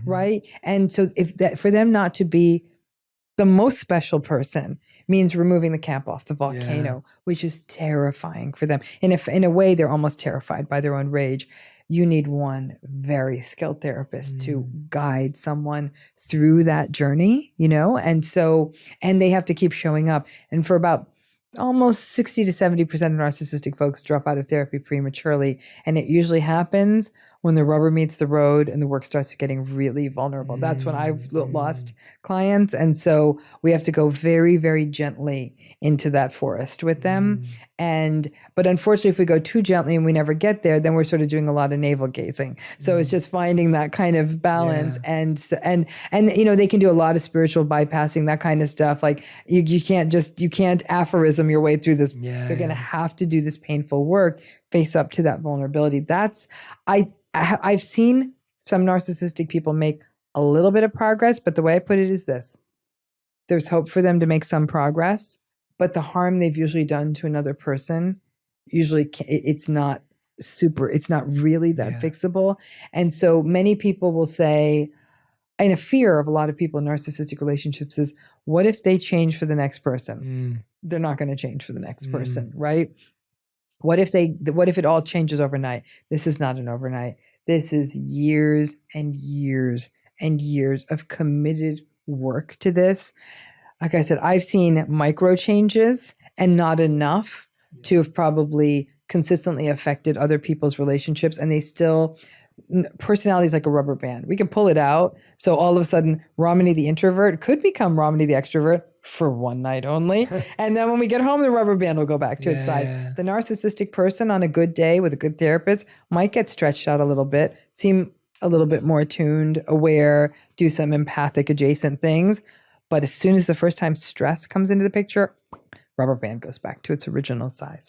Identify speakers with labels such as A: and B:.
A: right? And so if that, for them not to be the most special person means removing the cap off the volcano, which is terrifying for them. And if in a way they're almost terrified by their own rage, you need one very skilled therapist to guide someone through that journey, you know? And so, and they have to keep showing up. And for about almost 60 to 70% of narcissistic folks drop out of therapy prematurely. And it usually happens when the rubber meets the road and the work starts getting really vulnerable. That's when I've lost clients. And so we have to go very, very gently into that forest with them. But unfortunately, if we go too gently and we never get there, then we're sort of doing a lot of navel gazing. So it's just finding that kind of balance. And you know, they can do a lot of spiritual bypassing, that kind of stuff. Like you can't aphorism your way through this. You're going to have to do this painful work, face up to that vulnerability. I've seen some narcissistic people make a little bit of progress, but the way I put it is this: there's hope for them to make some progress, but the harm they've usually done to another person, usually it's not really that fixable. And so many people will say, and a fear of a lot of people in narcissistic relationships is, what if they change for the next person? They're not going to change for the next person, right? What if it all changes overnight? This is not an overnight. This is years and years and years of committed work to this. Like I said, I've seen micro changes and not enough to have probably consistently affected other people's relationships. And they still, personality is like a rubber band. We can pull it out. So all of a sudden, Romany the introvert could become Romany the extrovert for one night only. And then when we get home, the rubber band will go back to its side. The narcissistic person on a good day with a good therapist might get stretched out a little bit, seem a little bit more attuned, aware, do some empathic adjacent things. But as soon as the first time stress comes into the picture, rubber band goes back to its original size.